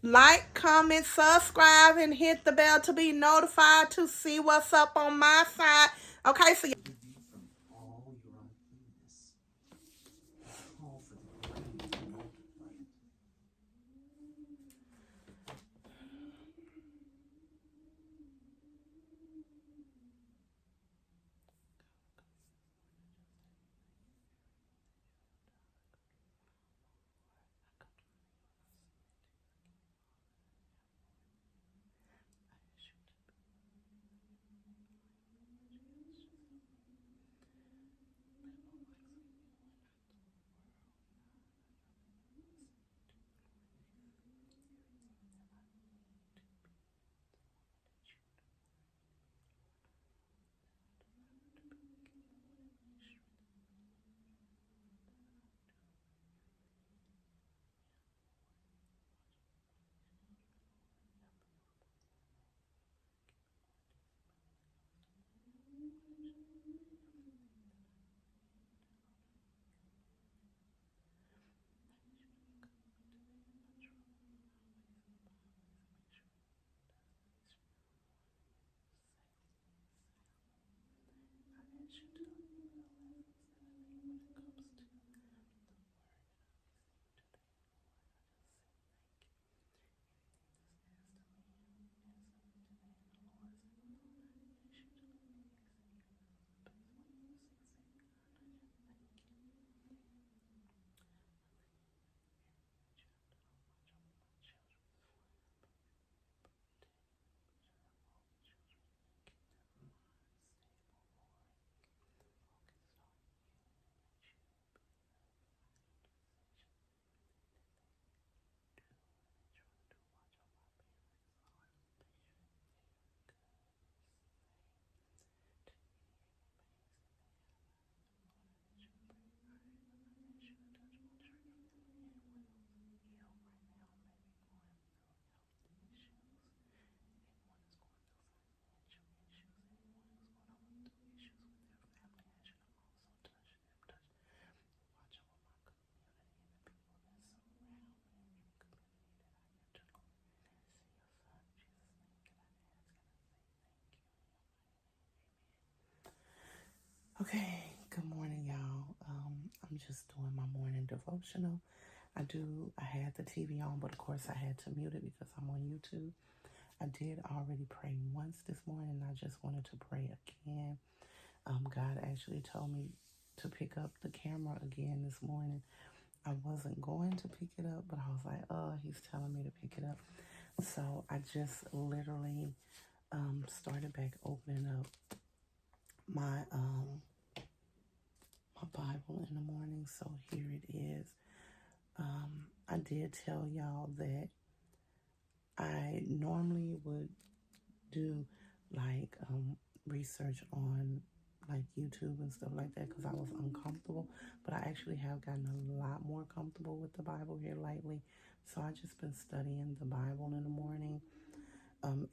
Like, comment, subscribe, and hit the bell to be notified to see what's up on my side. Okay, so okay, good morning, y'all. I'm just doing my morning devotional. I had the TV on, but of course I had to mute it because I'm on YouTube. I did already pray once this morning. I just wanted to pray again. God actually told me to pick up the camera again this morning. I wasn't going to pick it up, but I was like, oh, he's telling me to pick it up. So I just literally started back opening up my my Bible in the morning. So here it is. I did tell y'all that I normally would do like research on like YouTube and stuff like that because I was uncomfortable. But I actually have gotten a lot more comfortable with the Bible here lately. So I just been studying the Bible in the morning,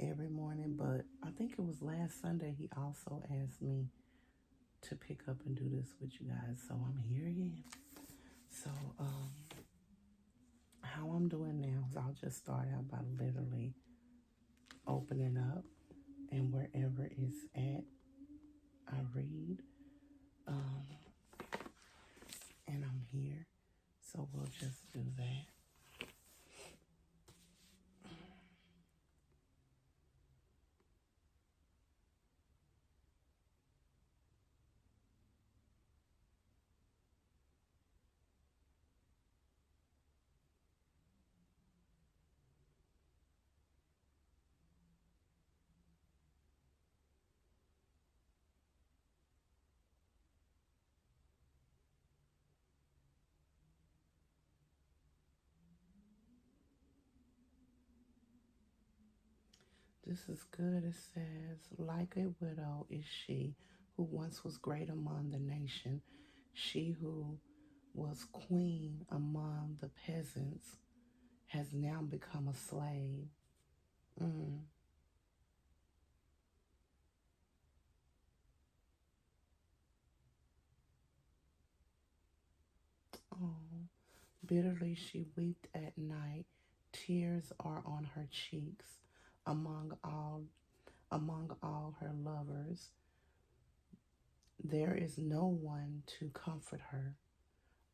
every morning. But I think it was last Sunday he also asked me to pick up and do this with you guys. So I'm here again. So how I'm doing now is I'll just start out by literally opening up, and wherever it's at, I read. Um, and I'm here. So we'll just do that. This is good. It says, like a widow is she who once was great among the nation, she who was queen among the peasants has now become a slave. Mm. Oh, bitterly she wept at night, Tears are on her cheeks among all her lovers. There is no one to comfort her.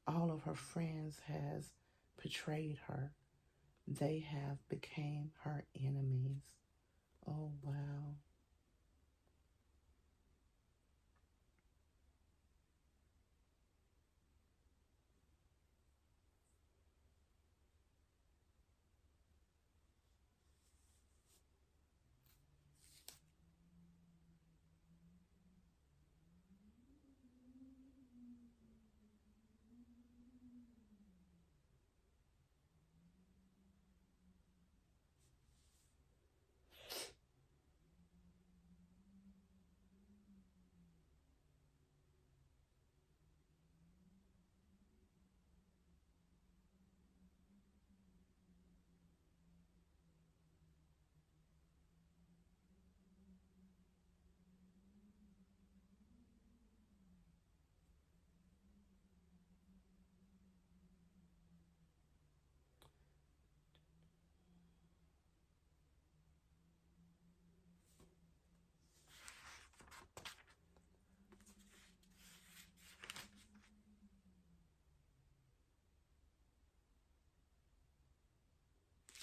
All of her friends has betrayed her. They have became her enemies. Oh wow.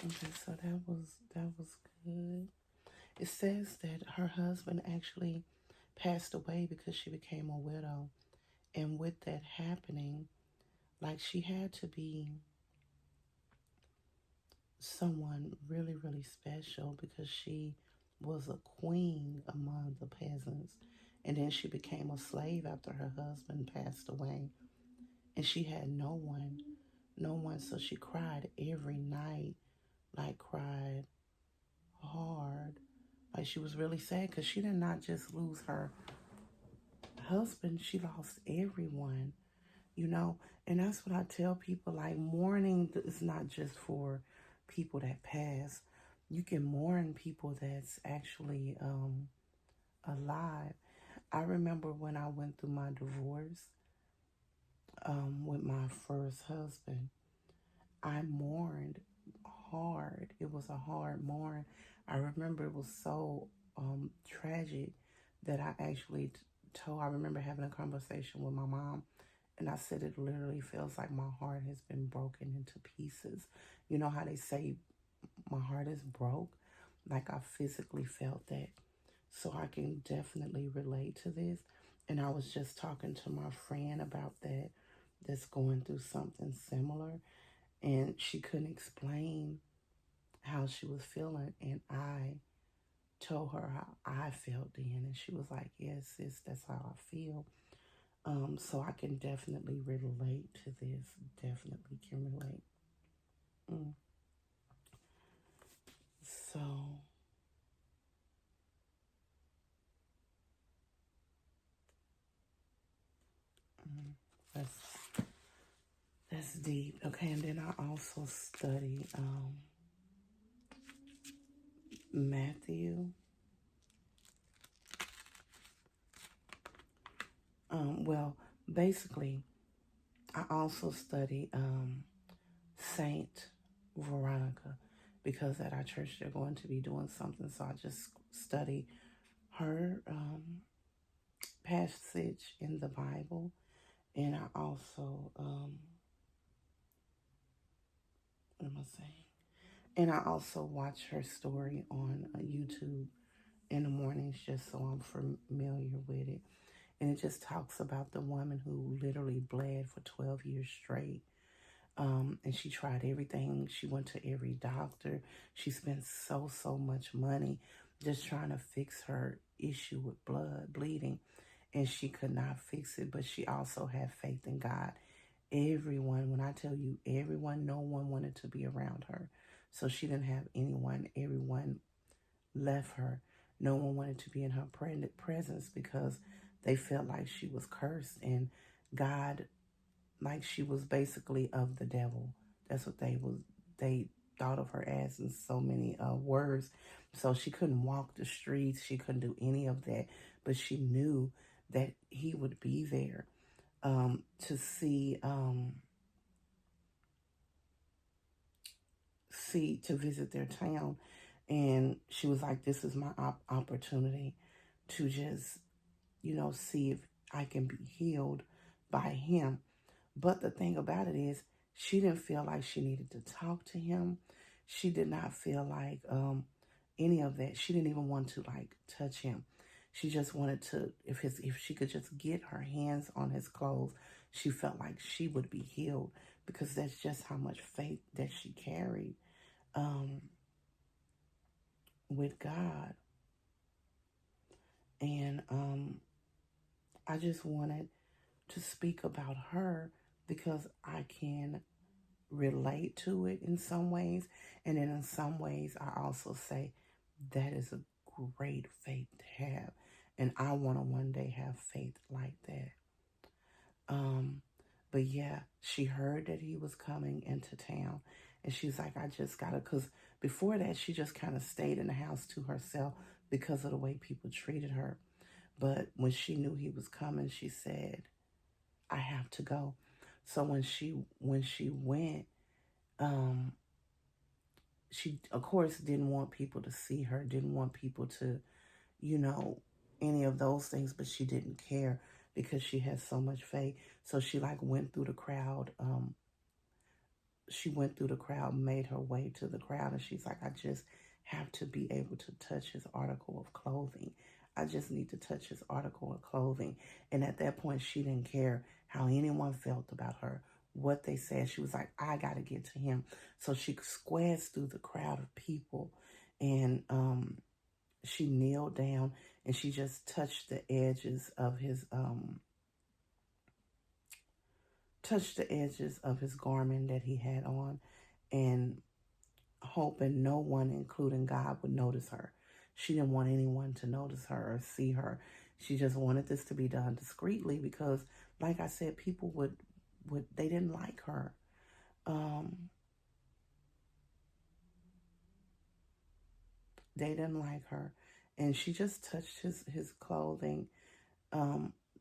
Okay, so that was good. It says that her husband actually passed away because she became a widow. And with that happening, like she had to be someone really, really special because she was a queen among the peasants. And then she became a slave after her husband passed away. And she had no one. So she cried every night, like cried hard. Like she was really sad because she did not just lose her husband, she lost everyone, you know. And that's what I tell people, like mourning is not just for people that pass. You can mourn people that's actually alive. I remember when I went through my divorce with my first husband, I mourned hard. It was a hard mourn. I remember it was so tragic that I actually told, I remember having a conversation with my mom, and I said, it literally feels like my heart has been broken into pieces. You know how they say my heart is broke? Like I physically felt that. So I can definitely relate to this. And I was just talking to my friend about that, that's going through something similar. And she couldn't explain how she was feeling. And I told her how I felt then. And she was like, yes, sis, that's how I feel. So I can definitely relate to this. Definitely can relate. Mm. So, mm, that's that's deep. Okay, and then I also study Matthew. Well, basically, I also study Saint Veronica because at our church they're going to be doing something. So I just study her passage in the Bible, and I also what am I saying? And I also watch her story on YouTube in the mornings just so I'm familiar with it. And it just talks about the woman who literally bled for 12 years straight. And she tried everything. She went to every doctor. She spent so much money just trying to fix her issue with bleeding. And she could not fix it, but she also had faith in God. Everyone, when I tell you everyone, no one wanted to be around her. So she didn't have anyone. Everyone left her. No one wanted to be in her presence because they felt like she was cursed and God, like she was basically of the devil. That's what they thought of her as in so many words. So she couldn't walk the streets. She couldn't do any of that. But she knew that he would be there to visit their town. And she was like, this is my opportunity to just, see if I can be healed by him. But the thing about it is, she didn't feel like she needed to talk to him. She did not feel like any of that. She didn't even want to like touch him. She just wanted to, if she could just get her hands on his clothes, she felt like she would be healed, because that's just how much faith that she carried um, with God. And I just wanted to speak about her because I can relate to it in some ways. And then in some ways, I also say that is a great faith to have. And I want to one day have faith like that. But yeah, she heard that he was coming into town. And she's like, I just got to, because before that, she just kind of stayed in the house to herself because of the way people treated her. But when she knew he was coming, she said, I have to go. So when she went, she of course didn't want people to see her, didn't want people to, any of those things, but she didn't care because she had so much faith. So she like went through the crowd. She went through the crowd, made her way to the crowd, and she's like, I just have to be able to touch his article of clothing. I just need to touch his article of clothing. And at that point, she didn't care how anyone felt about her, what they said. She was like, I got to get to him. So she squares through the crowd of people, and she kneeled down and she just touched the edges of his garment that he had on, and hoping no one, including God, would notice her. She didn't want anyone to notice her or see her. She just wanted this to be done discreetly because, like I said, people would they didn't like her. They didn't like her. And she just touched his clothing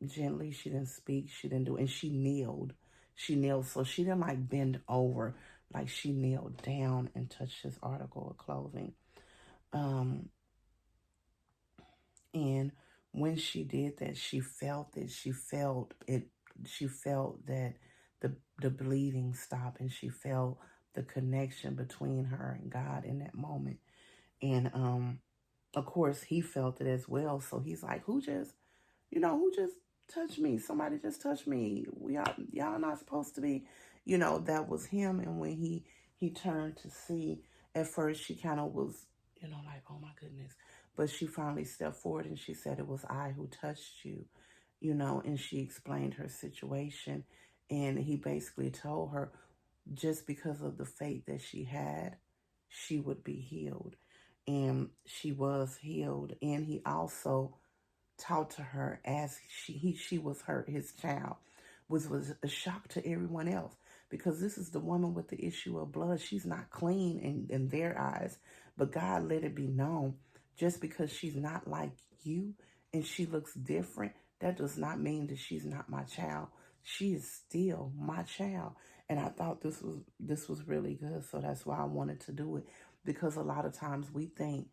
gently. She didn't speak. She didn't do, and she kneeled. She kneeled. So she didn't like bend over. Like she kneeled down and touched his article of clothing. And when she did that, she felt it. She felt it. She felt that the bleeding stopped, and she felt the connection between her and God in that moment. And of course, he felt it as well. So he's like, who just touched me? Somebody just touched me. Y'all not supposed to be, that was him. And when he turned to see, at first she kind of was, like, oh my goodness. But she finally stepped forward and she said, it was I who touched you, and she explained her situation. And he basically told her, just because of the faith that she had, she would be healed. And she was healed. And he also taught to her as she was his child, which was a shock to everyone else, because this is the woman with the issue of blood. She's not clean in their eyes, but God let it be known, just because she's not like you and she looks different, that does not mean that she's not my child. She is still my child. And I thought this was really good. So that's why I wanted to do it, because a lot of times we think,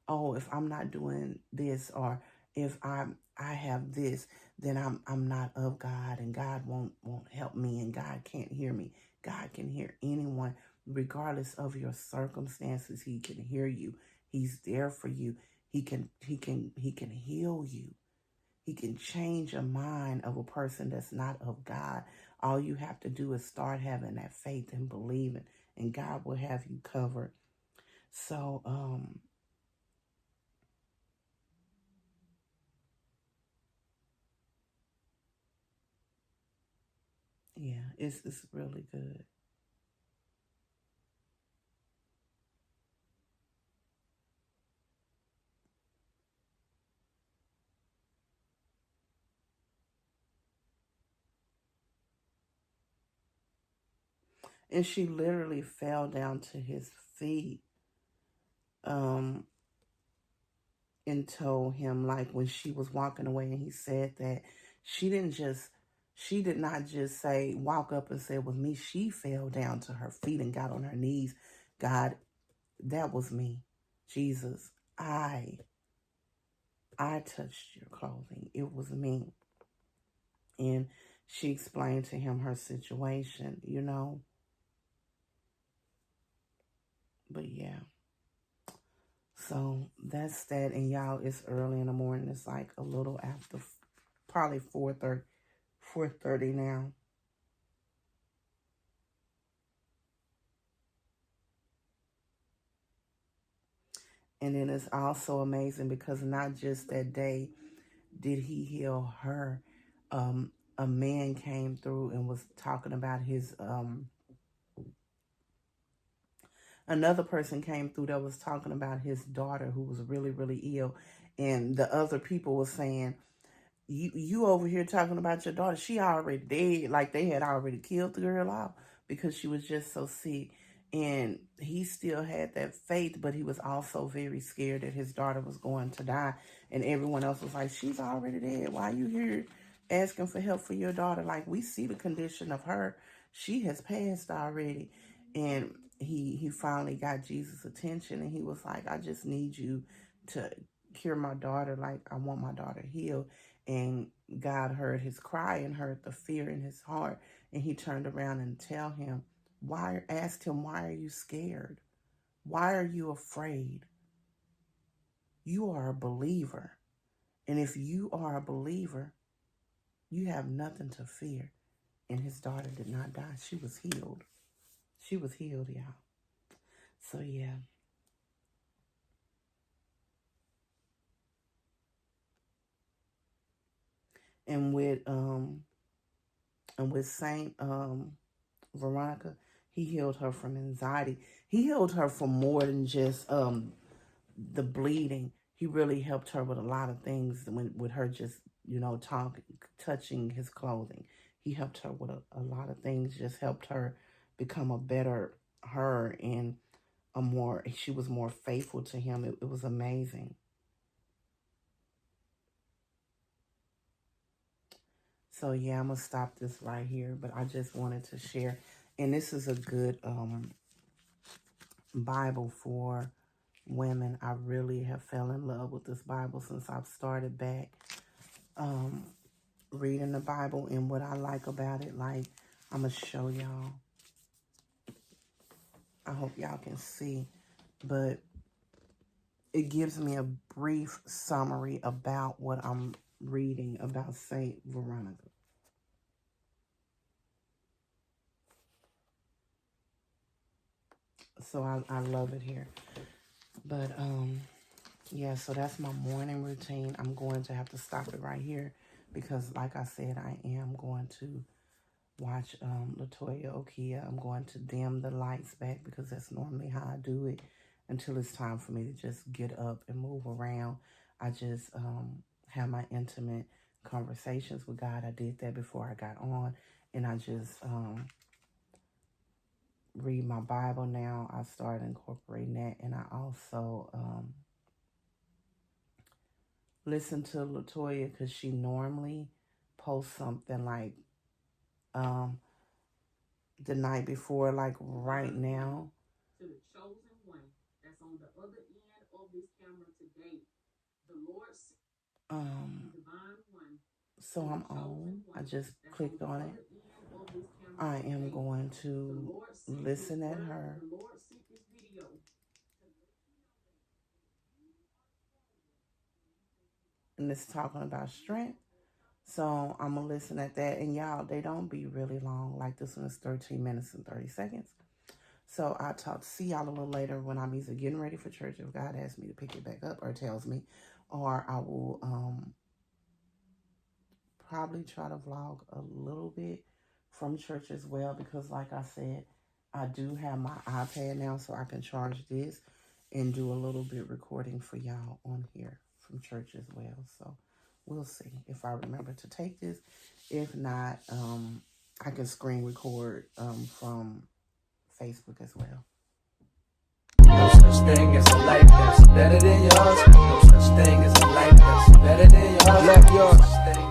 oh, if I'm not doing this, or if I have this, then I'm not of God, and God won't help me, and God can't hear me. God can hear anyone, regardless of your circumstances. He can hear you. He's there for you. He can heal you. He can change a mind of a person that's not of God. All you have to do is start having that faith and believing, and God will have you covered. So, yeah, it's really good. And she literally fell down to his feet, um, and told him, like, when she was walking away, and he said that she did not just say, walk up and say it was me. She fell down to her feet and got on her knees. God that was me. Jesus, I touched your clothing. It was me. And she explained to him her situation, you know. But yeah. So that's that. And y'all, it's early in the morning. It's like a little after, probably 4:30 now. And then it's also amazing because not just that day did he heal her. A man came through and was talking about his, another person came through that was talking about his daughter who was really, really ill. And the other people were saying, you over here talking about your daughter. She already dead. Like they had already killed the girl off because she was just so sick. And he still had that faith, but he was also very scared that his daughter was going to die. And everyone else was like, she's already dead. Why are you here asking for help for your daughter? Like, we see the condition of her. She has passed already. And he finally got Jesus' attention. And he was like, I just need you to cure my daughter. Like, I want my daughter healed. And God heard his cry and heard the fear in his heart. And he turned around and asked him, why are you scared? Why are you afraid? You are a believer. And if you are a believer, you have nothing to fear. And his daughter did not die. She was healed. She was healed, y'all. So, yeah. And with Saint Veronica, he healed her from anxiety. He healed her from more than just the bleeding. He really helped her with a lot of things with her just, you know, touching his clothing. He helped her with a lot of things, just helped her become a better her and she was more faithful to him. It was amazing. So yeah, I'm going to stop this right here, but I just wanted to share. And this is a good Bible for women. I really have fell in love with this Bible since I've started back reading the Bible. And what I like about it, like, I'm going to show y'all. I hope y'all can see. But it gives me a brief summary about what I'm reading about Saint Veronica. So I love it here. But, yeah, so that's my morning routine. I'm going to have to stop it right here because, like I said, I am going to watch Latoya Okia. I'm going to dim the lights back because that's normally how I do it until it's time for me to just get up and move around. I just have my intimate conversations with God. I did that before I got on, and I just read my Bible now. I started incorporating that, and I also listen to Latoya because she normally posts something like the night before, like right now. To the chosen one that's on the other end of this camera today, the Lord, divine one. So I'm on. I just clicked on it. I am going to listen at her. And it's talking about strength. So I'm going to listen at that. And y'all, they don't be really long. Like this one is 13 minutes and 30 seconds. So I'll see y'all a little later when I'm either getting ready for church, if God asks me to pick it back up or tells me. Or I will probably try to vlog a little bit from church as well. Because like I said, I do have my iPad now, so I can charge this and do a little bit recording for y'all on here from church as well. So we'll see if I remember to take this. If not, I can screen record from Facebook as well. No such thing as a life that's better than yours. No such thing as a life that's better than yours. Love yours.